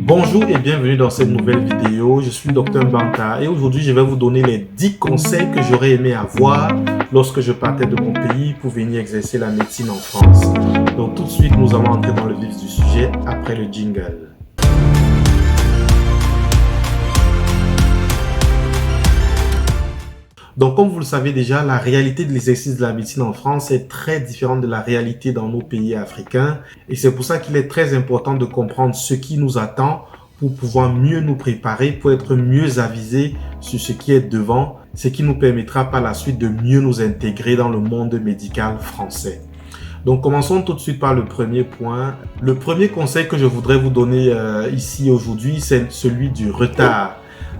Bonjour et bienvenue dans cette nouvelle vidéo. Je suis Dr Banka et aujourd'hui je vais vous donner les 10 conseils que j'aurais aimé avoir lorsque je partais de mon pays pour venir exercer la médecine en France. Donc tout de suite nous allons entrer dans le vif du sujet après le jingle. Donc, comme vous le savez déjà, la réalité de l'exercice de la médecine en France est très différente de la réalité dans nos pays africains. Et c'est pour ça qu'il est très important de comprendre ce qui nous attend pour pouvoir mieux nous préparer, pour être mieux avisés sur ce qui est devant, ce qui nous permettra par la suite de mieux nous intégrer dans le monde médical français. Donc, commençons tout de suite par le premier point. Le premier conseil que je voudrais vous donner ici aujourd'hui, c'est celui du retard.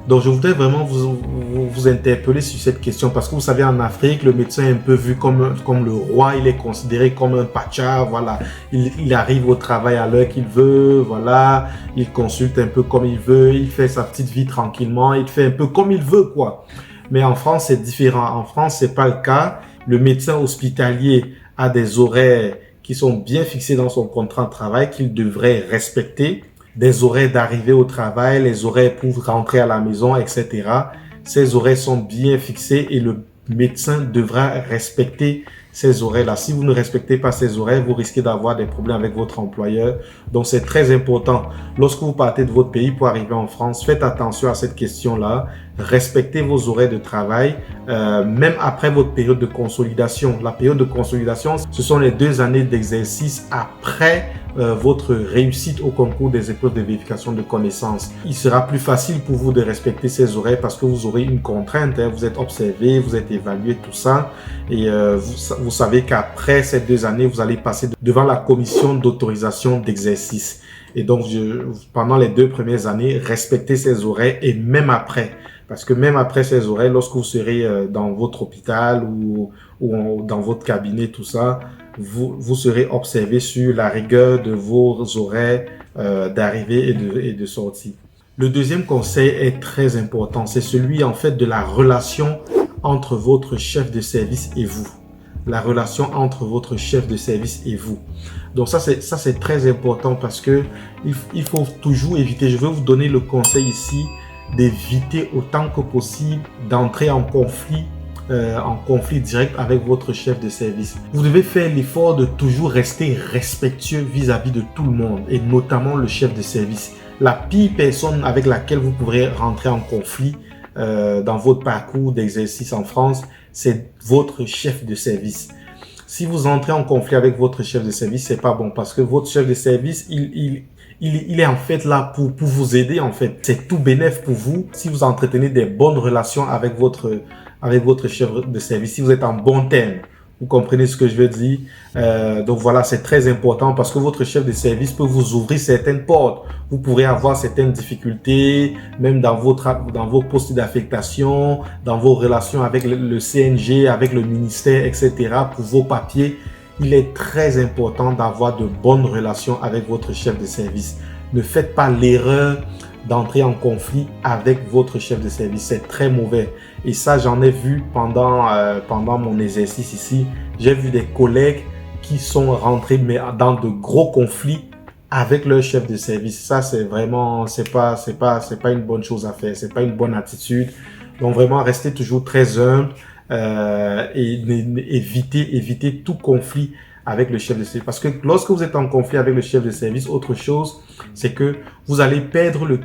Donc, je voudrais vraiment vous interpeller sur cette question parce que vous savez, en Afrique, le médecin est un peu vu comme le roi. Il est considéré comme un pacha. Voilà, il arrive au travail à l'heure qu'il veut. Voilà, il consulte un peu comme il veut. Il fait sa petite vie tranquillement. Il fait un peu comme il veut, quoi. Mais en France, c'est différent. En France, c'est pas le cas. Le médecin hospitalier a des horaires qui sont bien fixés dans son contrat de travail qu'il devrait respecter. Des horaires d'arrivée au travail, les horaires pour rentrer à la maison, etc. Ces horaires sont bien fixés et le médecin devra respecter ces horaires-là. Si vous ne respectez pas ces horaires, vous risquez d'avoir des problèmes avec votre employeur. Donc, c'est très important. Lorsque vous partez de votre pays pour arriver en France, faites attention à cette question-là. Respectez vos horaires de travail, même après votre période de consolidation. La période de consolidation, ce sont les 2 années d'exercice après votre réussite au concours des épreuves de vérification de connaissances. Il sera plus facile pour vous de respecter ces horaires parce que vous aurez une contrainte. Vous êtes observé, vous êtes évalué, tout ça. Et vous savez qu'après ces 2 années, vous allez passer devant la commission d'autorisation d'exercice. Et donc, pendant les 2 premières années, respectez ces horaires et même après. Parce que même après ces horaires, lorsque vous serez dans votre hôpital ou dans votre cabinet, tout ça, vous serez observé sur la rigueur de vos horaires d'arrivée et de sortie. Le deuxième conseil est très important. C'est celui en fait de la relation entre votre chef de service et vous. La relation entre votre chef de service et vous. Donc ça c'est très important parce que il faut toujours éviter. Je vais vous donner le conseil ici d'éviter autant que possible d'entrer en conflit direct avec votre chef de service. Vous devez faire l'effort de toujours rester respectueux vis-à-vis de tout le monde et notamment le chef de service. La pire personne avec laquelle vous pourrez rentrer en conflit dans votre parcours d'exercice en France, c'est votre chef de service. Si vous entrez en conflit avec votre chef de service, c'est pas bon parce que votre chef de service, il est en fait là pour vous aider en fait. C'est tout bénéf pour vous si vous entretenez des bonnes relations avec votre chef de service, si vous êtes en bon terme. Vous comprenez ce que je veux dire? Donc voilà, c'est très important parce que votre chef de service peut vous ouvrir certaines portes. Vous pourrez avoir certaines difficultés, même dans vos postes d'affectation, dans vos relations avec le CNG, avec le ministère, etc. Pour vos papiers, il est très important d'avoir de bonnes relations avec votre chef de service. Ne faites pas l'erreur d'entrer en conflit avec votre chef de service. C'est très mauvais. Et ça, j'en ai vu pendant mon exercice ici. J'ai vu des collègues qui sont rentrés dans de gros conflits avec leur chef de service. Ça, c'est vraiment, c'est pas une bonne chose à faire. C'est pas une bonne attitude. Donc vraiment, restez toujours très humble et évitez tout conflit avec le chef de service. Parce que lorsque vous êtes en conflit avec le chef de service, autre chose, c'est que vous allez perdre votre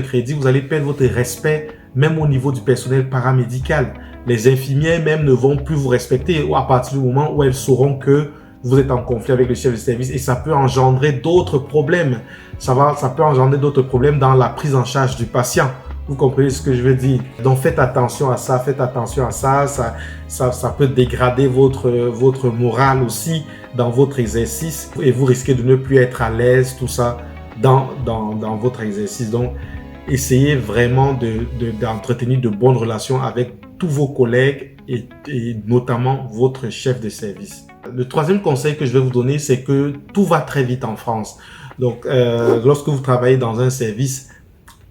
crédit, vous allez perdre votre respect, même au niveau du personnel paramédical. Les infirmières même ne vont plus vous respecter à partir du moment où elles sauront que vous êtes en conflit avec le chef de service et ça peut engendrer d'autres problèmes. Ça peut engendrer d'autres problèmes dans la prise en charge du patient. Vous comprenez ce que je veux dire? Donc faites attention à ça, ça peut dégrader votre morale aussi dans votre exercice et vous risquez de ne plus être à l'aise, tout ça, dans votre exercice. Donc essayez vraiment d'entretenir de bonnes relations avec tous vos collègues et notamment votre chef de service. Le troisième conseil que je vais vous donner, c'est que tout va très vite en France. Donc lorsque vous travaillez dans un service,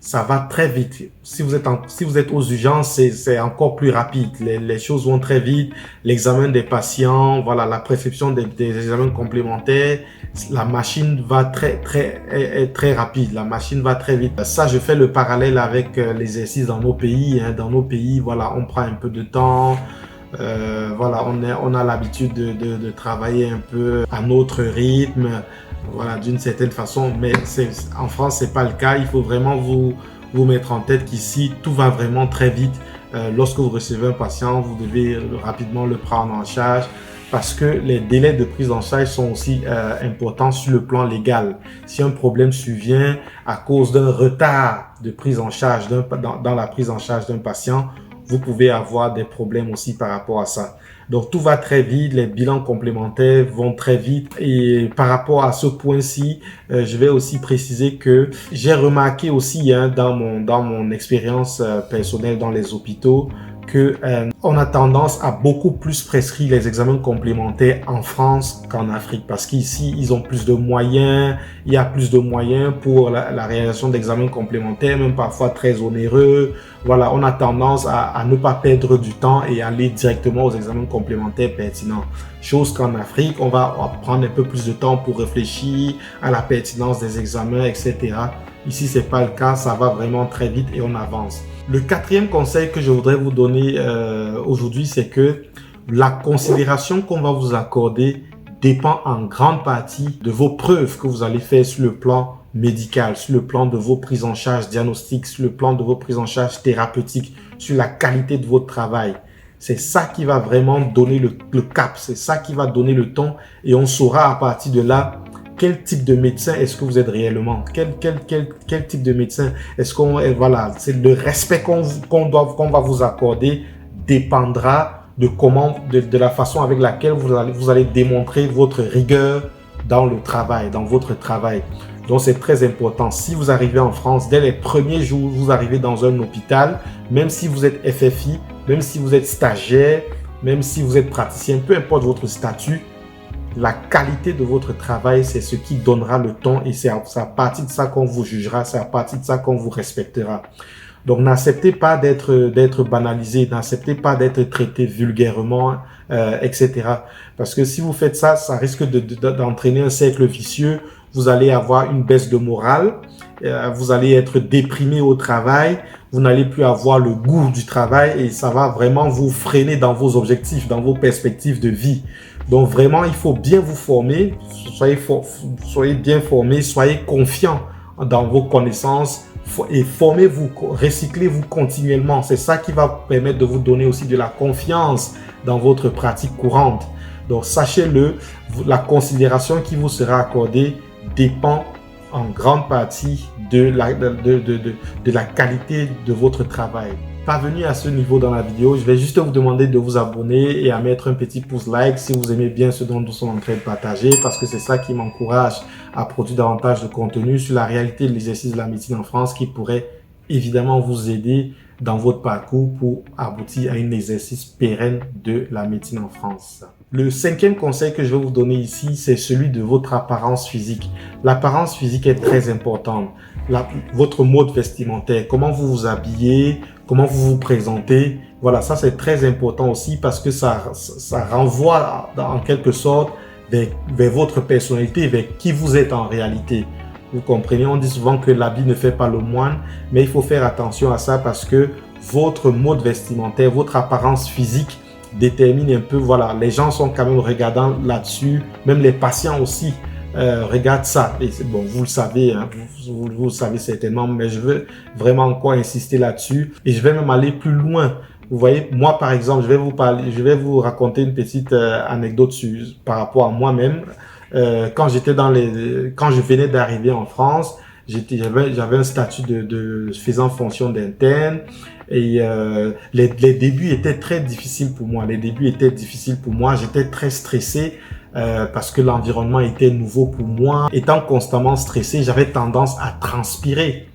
ça va très vite. Si vous êtes aux urgences, c'est encore plus rapide. Les choses vont très vite. L'examen des patients, voilà, la prescription des examens complémentaires, la machine va est très rapide. La machine va très vite. Ça, je fais le parallèle avec l'exercice dans nos pays. Hein. Dans nos pays, voilà, on prend un peu de temps. Voilà, on a l'habitude de travailler un peu à notre rythme, voilà, d'une certaine façon, mais en France, c'est pas le cas. Il faut vraiment vous mettre en tête qu'ici, tout va vraiment très vite. Lorsque vous recevez un patient, vous devez rapidement le prendre en charge parce que les délais de prise en charge sont aussi importants sur le plan légal. Si un problème survient à cause d'un retard de prise en charge dans la prise en charge d'un patient, vous pouvez avoir des problèmes aussi par rapport à ça. Donc, tout va très vite, les bilans complémentaires vont très vite. Et par rapport à ce point-ci, je vais aussi préciser que j'ai remarqué aussi dans mon expérience personnelle dans les hôpitaux que on a tendance à beaucoup plus prescrire les examens complémentaires en France qu'en Afrique parce qu'ici, ils ont plus de moyens, il y a plus de moyens pour la réalisation d'examens complémentaires, même parfois très onéreux. Voilà, on a tendance à ne pas perdre du temps et aller directement aux examens complémentaires pertinents. Chose qu'en Afrique, on va prendre un peu plus de temps pour réfléchir à la pertinence des examens, etc. Ici, c'est pas le cas, ça va vraiment très vite et on avance. Le quatrième conseil que je voudrais vous donner aujourd'hui, c'est que la considération qu'on va vous accorder dépend en grande partie de vos preuves que vous allez faire sur le plan médical, sur le plan de vos prises en charge diagnostiques, sur le plan de vos prises en charge thérapeutiques, sur la qualité de votre travail. C'est ça qui va vraiment donner le cap, c'est ça qui va donner le ton et on saura à partir de là quel type de médecin est-ce que vous êtes réellement, quel type de médecin est-ce qu'on, voilà, c'est le respect qu'on va vous accorder dépendra de la façon avec laquelle vous allez démontrer votre rigueur dans le travail, dans votre travail. Donc, c'est très important. Si vous arrivez en France, dès les premiers jours où vous arrivez dans un hôpital, même si vous êtes FFI, même si vous êtes stagiaire, même si vous êtes praticien, peu importe votre statut, la qualité de votre travail, c'est ce qui donnera le ton et c'est à partir de ça qu'on vous jugera, c'est à partir de ça qu'on vous respectera. Donc, n'acceptez pas d'être banalisé, n'acceptez pas d'être traité vulgairement, etc. Parce que si vous faites ça, ça risque d'entraîner un cercle vicieux. Vous allez avoir une baisse de morale, vous allez être déprimé au travail, vous n'allez plus avoir le goût du travail et ça va vraiment vous freiner dans vos objectifs, dans vos perspectives de vie. Donc vraiment, il faut bien vous former, soyez bien formés, soyez confiants dans vos connaissances et formez-vous, recyclez-vous continuellement. C'est ça qui va permettre de vous donner aussi de la confiance dans votre pratique courante. Donc sachez-le, la considération qui vous sera accordée dépend en grande partie de la qualité de votre travail. Parvenu à ce niveau dans la vidéo, je vais juste vous demander de vous abonner et à mettre un petit pouce like si vous aimez bien ce dont nous sommes en train de partager parce que c'est ça qui m'encourage à produire davantage de contenu sur la réalité de l'exercice de la médecine en France qui pourrait évidemment vous aider dans votre parcours pour aboutir à un exercice pérenne de la médecine en France. Le cinquième conseil que je vais vous donner ici, c'est celui de votre apparence physique. L'apparence physique est très importante. Votre mode vestimentaire, comment vous vous habillez, comment vous vous présentez. Voilà, ça c'est très important aussi parce que ça renvoie en quelque sorte vers votre personnalité, vers qui vous êtes en réalité. Vous comprenez, on dit souvent que l'habit ne fait pas le moine, mais il faut faire attention à ça parce que votre mode vestimentaire, votre apparence physique détermine un peu, voilà, les gens sont quand même regardants là-dessus, même les patients aussi regardent ça. Et bon, vous le savez, hein, vous le savez certainement, mais je veux vraiment encore insister là-dessus et je vais même aller plus loin. Vous voyez, moi par exemple, je vais vous raconter une petite anecdote par rapport à moi-même. Quand je venais d'arriver en France, j'avais un statut de faisant fonction d'interne et les débuts étaient très difficiles pour moi. J'étais très stressé parce que l'environnement était nouveau pour moi. Étant constamment stressé, j'avais tendance à transpirer.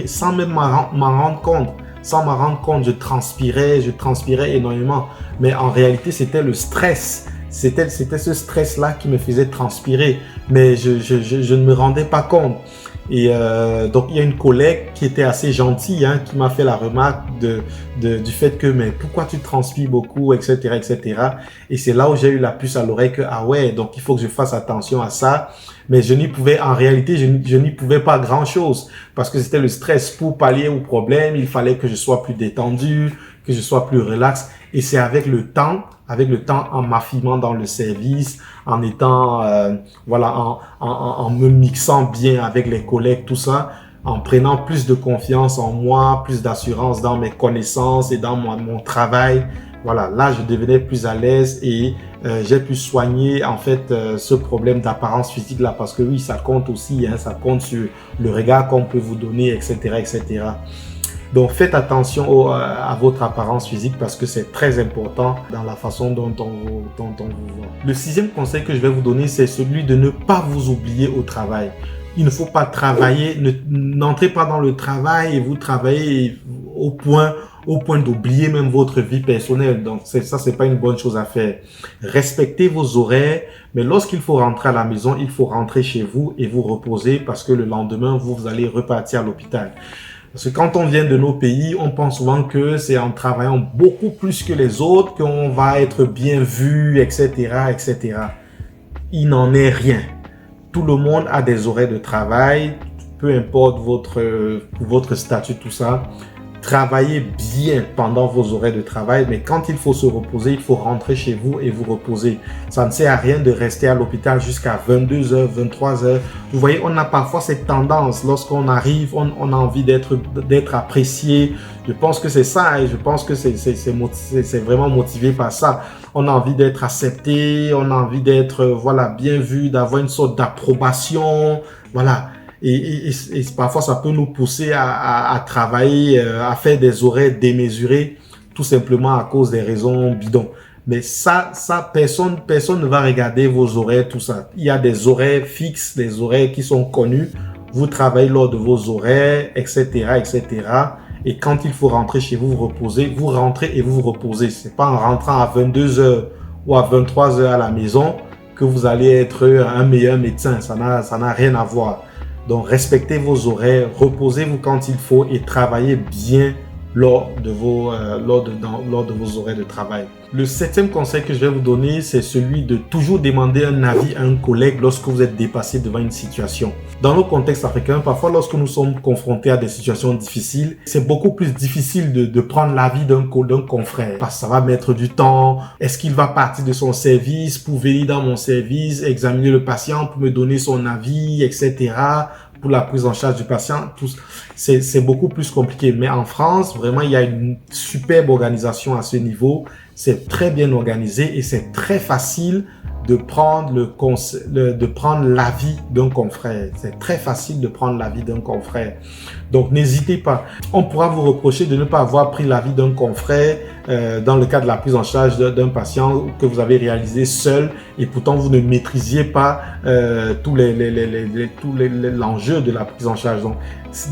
Sans même m'en rendre compte. Sans m'en rendre compte, je transpirais énormément. Mais en réalité, c'était le stress. C'était ce stress-là qui me faisait transpirer. Mais je ne me rendais pas compte. Et donc, il y a une collègue qui était assez gentille, hein, qui m'a fait la remarque du fait que, mais pourquoi tu transpires beaucoup, etc., etc. Et c'est là où j'ai eu la puce à l'oreille que, ah ouais, donc il faut que je fasse attention à ça. Mais en réalité, je n'y pouvais pas grand-chose parce que c'était le stress. Pour pallier au problème, il fallait que je sois plus détendu, que je sois plus relax. Et c'est avec le temps, en m'affinant dans le service, en étant, en me mixant bien avec les collègues, tout ça, en prenant plus de confiance en moi, plus d'assurance dans mes connaissances et dans mon travail. Voilà, là, je devenais plus à l'aise et j'ai pu soigner en fait ce problème d'apparence physique là parce que oui, ça compte aussi, hein, ça compte sur le regard qu'on peut vous donner, etc., etc. Donc, faites attention à votre apparence physique parce que c'est très important dans la façon dont on vous voit. Le sixième conseil que je vais vous donner, c'est celui de ne pas vous oublier au travail. Il ne faut pas travailler, n'entrez pas dans le travail et vous travaillez au point d'oublier même votre vie personnelle. Donc, ça, c'est pas une bonne chose à faire. Respectez vos horaires, mais lorsqu'il faut rentrer à la maison, il faut rentrer chez vous et vous reposer parce que le lendemain, vous allez repartir à l'hôpital. Parce que quand on vient de nos pays, on pense souvent que c'est en travaillant beaucoup plus que les autres qu'on va être bien vu, etc., etc. Il n'en est rien. Tout le monde a des horaires de travail, peu importe votre statut, tout ça. Travaillez bien pendant vos horaires de travail, mais quand il faut se reposer, il faut rentrer chez vous et vous reposer. Ça ne sert à rien de rester à l'hôpital jusqu'à 22h, 23h. Vous voyez, on a parfois cette tendance, lorsqu'on arrive, on a envie d'être apprécié. Je pense que c'est ça et je pense que c'est vraiment motivé par ça. On a envie d'être accepté, on a envie d'être bien vu, d'avoir une sorte d'approbation, voilà. Et parfois, ça peut nous pousser à travailler, à faire des horaires démesurés, tout simplement à cause des raisons bidons. Mais ça, personne ne va regarder vos horaires, tout ça. Il y a des horaires fixes, des horaires qui sont connus. Vous travaillez lors de vos horaires, etc., etc. Et quand il faut rentrer chez vous, vous reposez, vous rentrez et vous vous reposez. C'est pas en rentrant à 22h ou à 23h à la maison que vous allez être un meilleur médecin. Ça n'a rien à voir. Donc, respectez vos horaires, reposez-vous quand il faut et travaillez bien lors de vos horaires de travail. Le septième conseil que je vais vous donner, c'est celui de toujours demander un avis à un collègue lorsque vous êtes dépassé devant une situation. Dans nos contextes africains, parfois lorsque nous sommes confrontés à des situations difficiles, c'est beaucoup plus difficile de prendre l'avis d'un confrère parce que ça va mettre du temps. Est-ce qu'il va partir de son service pour venir dans mon service, examiner le patient pour me donner son avis, etc., pour la prise en charge du patient, c'est beaucoup plus compliqué. Mais en France, vraiment, il y a une superbe organisation à ce niveau. C'est très bien organisé et c'est très facile de prendre l'avis d'un confrère. C'est très facile de prendre l'avis d'un confrère. Donc, n'hésitez pas. On pourra vous reprocher de ne pas avoir pris l'avis d'un confrère dans le cas de la prise en charge d'un patient que vous avez réalisé seul et pourtant vous ne maîtrisiez pas tout l'enjeu de la prise en charge. Donc,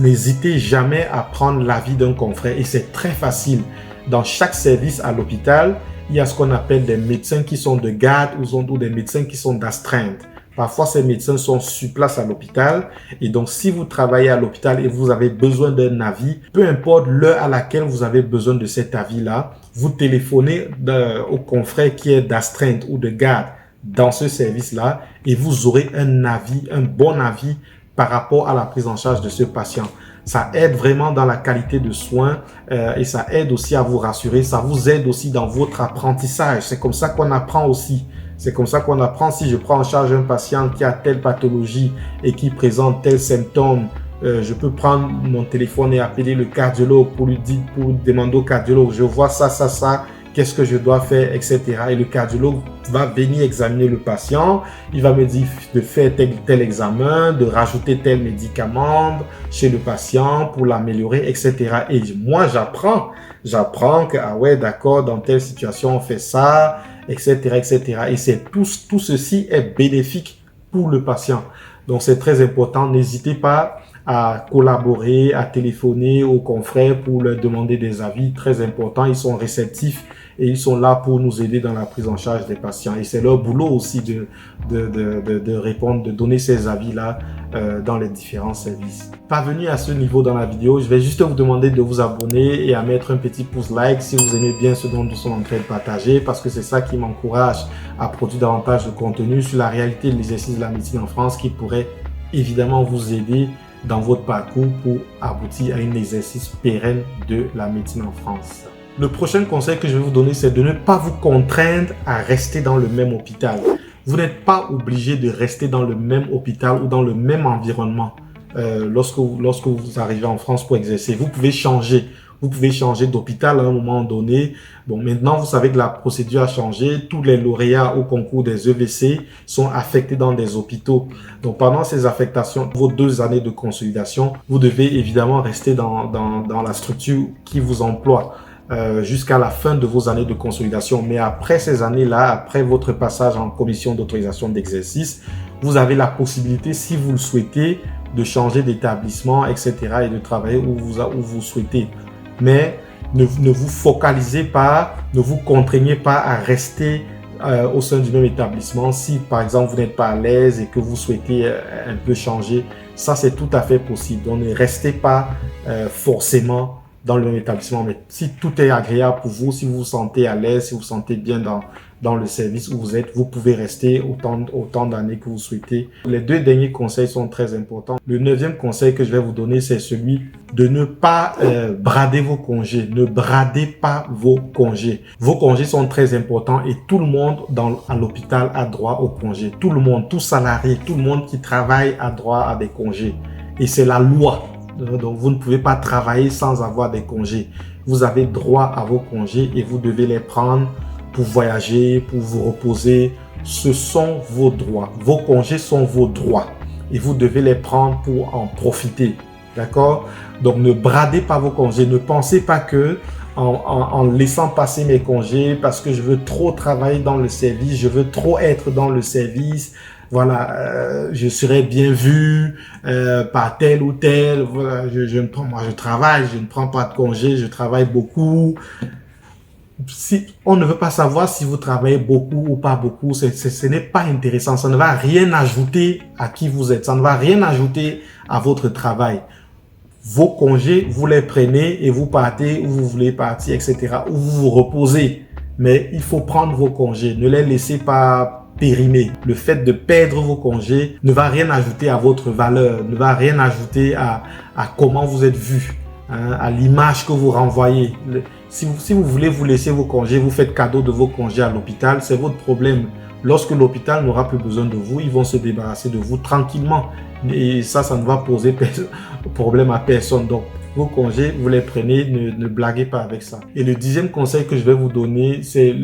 n'hésitez jamais à prendre l'avis d'un confrère et c'est très facile. Dans chaque service à l'hôpital, il y a ce qu'on appelle des médecins qui sont de garde ou des médecins qui sont d'astreinte. Parfois, ces médecins sont sur place à l'hôpital. Et donc, si vous travaillez à l'hôpital et vous avez besoin d'un avis, peu importe l'heure à laquelle vous avez besoin de cet avis-là, vous téléphonez au confrère qui est d'astreinte ou de garde dans ce service-là et vous aurez un avis, un bon avis par rapport à la prise en charge de ce patient. Ça aide vraiment dans la qualité de soins et ça aide aussi à vous rassurer. Ça vous aide aussi dans votre apprentissage. C'est comme ça qu'on apprend aussi. C'est comme ça qu'on apprend. Si je prends en charge un patient qui a telle pathologie et qui présente tel symptôme, je peux prendre mon téléphone et appeler le cardiologue pour demander au cardiologue, je vois ça, ça, ça. Qu'est-ce que je dois faire, etc. Et le cardiologue va venir examiner le patient. Il va me dire de faire tel examen, de rajouter tel médicament chez le patient pour l'améliorer, etc. Et moi, j'apprends que, ah ouais, d'accord, dans telle situation, on fait ça, etc., etc. Et tout ceci est bénéfique pour le patient. Donc, c'est très important. N'hésitez pas à collaborer, à téléphoner aux confrères pour leur demander des avis. Très important, ils sont réceptifs et ils sont là pour nous aider dans la prise en charge des patients. Et c'est leur boulot aussi de répondre, de donner ces avis-là dans les différents services. Parvenu à ce niveau dans la vidéo, je vais juste vous demander de vous abonner et à mettre un petit pouce like si vous aimez bien ce dont nous sommes en train de partager, parce que c'est ça qui m'encourage à produire davantage de contenu sur la réalité de l'exercice de la médecine en France qui pourrait évidemment vous aider dans votre parcours pour aboutir à un exercice pérenne de la médecine en France. Le prochain conseil que je vais vous donner, c'est de ne pas vous contraindre à rester dans le même hôpital. Vous n'êtes pas obligé de rester dans le même hôpital ou dans le même environnement lorsque vous arrivez en France pour exercer. Vous pouvez changer. Vous pouvez changer d'hôpital à un moment donné. Bon, maintenant, vous savez que la procédure a changé. Tous les lauréats au concours des EVC sont affectés dans des hôpitaux. Donc, pendant ces affectations, vos 2 années de consolidation, vous devez évidemment rester dans la structure qui vous emploie jusqu'à la fin de vos années de consolidation. Mais après ces années-là, après votre passage en commission d'autorisation d'exercice, vous avez la possibilité, si vous le souhaitez, de changer d'établissement, etc. et de travailler où vous souhaitez. Mais ne vous focalisez pas, ne vous contraignez pas à rester au sein du même établissement. Si par exemple vous n'êtes pas à l'aise et que vous souhaitez un peu changer, ça c'est tout à fait possible. Donc ne restez pas forcément dans le même établissement. Mais si tout est agréable pour vous, si vous vous sentez à l'aise, si vous vous sentez bien dans le service où vous êtes, vous pouvez rester autant d'années que vous souhaitez. Les 2 derniers conseils sont très importants. Le 9e conseil que je vais vous donner, c'est celui de ne pas brader vos congés. Ne bradez pas vos congés. Vos congés sont très importants et tout le monde à l'hôpital a droit aux congés. Tout le monde, tout salarié, tout le monde qui travaille a droit à des congés. Et c'est la loi. Donc, vous ne pouvez pas travailler sans avoir des congés. Vous avez droit à vos congés et vous devez les prendre pour voyager, pour vous reposer. Ce sont vos droits. Vos congés sont vos droits et vous devez les prendre pour en profiter. D'accord? Donc, ne bradez pas vos congés. Ne pensez pas que en laissant passer mes congés parce que je veux trop travailler dans le service, je veux trop être dans le service, voilà, je serai bien vu par tel ou tel. Voilà, moi je travaille, je ne prends pas de congé, je travaille beaucoup. Si on ne veut pas savoir si vous travaillez beaucoup ou pas beaucoup, ce n'est pas intéressant. Ça ne va rien ajouter à qui vous êtes. Ça ne va rien ajouter à votre travail. Vos congés, vous les prenez et vous partez où vous voulez partir, etc. Où vous vous reposez. Mais il faut prendre vos congés. Ne les laissez pas périmer. Le fait de perdre vos congés ne va rien ajouter à votre valeur, ne va rien ajouter à comment vous êtes vu, hein, à l'image que vous renvoyez. Si vous voulez vous laisser vos congés, vous faites cadeau de vos congés à l'hôpital, c'est votre problème. Lorsque l'hôpital n'aura plus besoin de vous, ils vont se débarrasser de vous tranquillement. Et ça ne va poser problème à personne. Donc, vos congés, vous les prenez, ne blaguez pas avec ça. Et le 10e conseil que je vais vous donner, c'est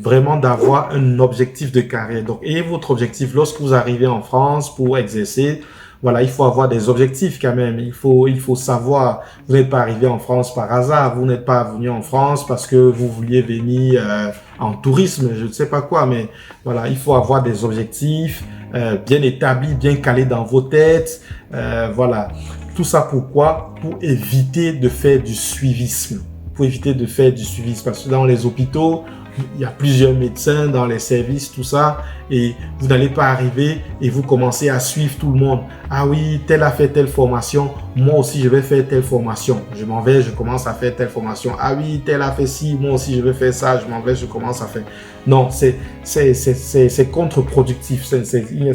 vraiment d'avoir un objectif de carrière. Donc, ayez votre objectif lorsque vous arrivez en France pour exercer. Voilà, il faut avoir des objectifs quand même. Il faut savoir, vous n'êtes pas arrivé en France par hasard. Vous n'êtes pas venu en France parce que vous vouliez venir en tourisme, je ne sais pas quoi. Mais voilà, il faut avoir des objectifs bien établis, bien calés dans vos têtes. Voilà. Tout ça pourquoi? Pour éviter de faire du suivisme. Pour éviter de faire du suivisme. Parce que dans les hôpitaux, il y a plusieurs médecins dans les services, tout ça. Et vous n'allez pas arriver et vous commencez à suivre tout le monde. Ah oui, tel a fait telle formation. Moi aussi, je vais faire telle formation. Je m'en vais, je commence à faire telle formation. Ah oui, tel a fait ci. Moi aussi, je vais faire ça. Je m'en vais, je commence à faire. Non, c'est contre-productif. Il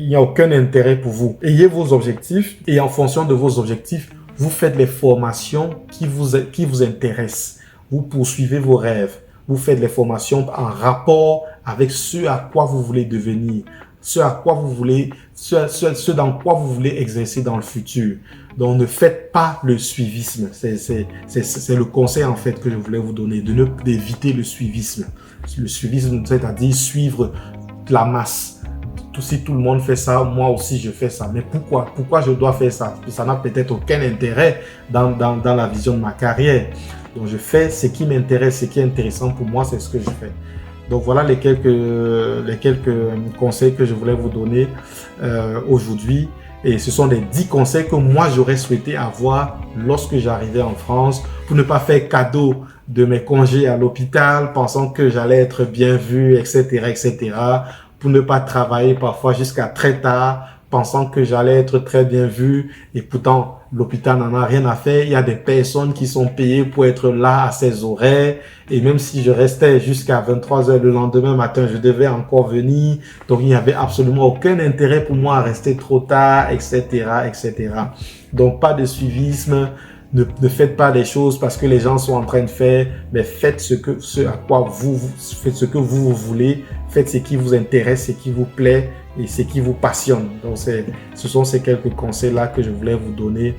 n'y a aucun intérêt pour vous. Ayez vos objectifs et en fonction de vos objectifs, vous faites les formations qui vous intéressent. Vous poursuivez vos rêves. Vous faites les formations en rapport avec ce à quoi vous voulez devenir, ce dans quoi vous voulez exercer dans le futur. Donc, ne faites pas le suivisme. C'est le conseil en fait que je voulais vous donner, d'éviter le suivisme. Le suivisme, c'est-à-dire suivre la masse. Si tout le monde fait ça, moi aussi je fais ça. Mais pourquoi? Pourquoi je dois faire ça? Ça n'a peut-être aucun intérêt dans la vision de ma carrière. Donc je fais ce qui m'intéresse, ce qui est intéressant pour moi, c'est ce que je fais. Donc voilà les quelques conseils que je voulais vous donner aujourd'hui. Et ce sont les 10 conseils que moi j'aurais souhaité avoir lorsque j'arrivais en France pour ne pas faire cadeau de mes congés à l'hôpital, pensant que j'allais être bien vu, etc., etc., pour ne pas travailler parfois jusqu'à très tard, pensant que j'allais être très bien vu, et pourtant l'hôpital n'en a rien à faire. Il y a des personnes qui sont payées pour être là à ces horaires, et même si je restais jusqu'à 23 heures le lendemain matin, je devais encore venir. Donc il n'y avait absolument aucun intérêt pour moi à rester trop tard, etc., etc. Donc pas de suivisme. Ne faites pas des choses parce que les gens sont en train de faire, mais faites ce à quoi faites ce que vous voulez, faites ce qui vous intéresse, ce qui vous plaît et ce qui vous passionne. Donc ce sont ces quelques conseils-là que je voulais vous donner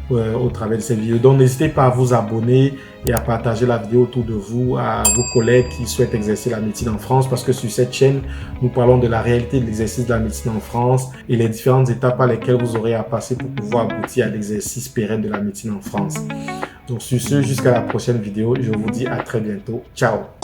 au travers de cette vidéo. Donc n'hésitez pas à vous abonner et à partager la vidéo autour de vous, à vos collègues qui souhaitent exercer la médecine en France, parce que sur cette chaîne, nous parlons de la réalité de l'exercice de la médecine en France et les différentes étapes par lesquelles vous aurez à passer pour pouvoir aboutir à l'exercice pérenne de la médecine en France. Donc sur ce, jusqu'à la prochaine vidéo, je vous dis à très bientôt. Ciao!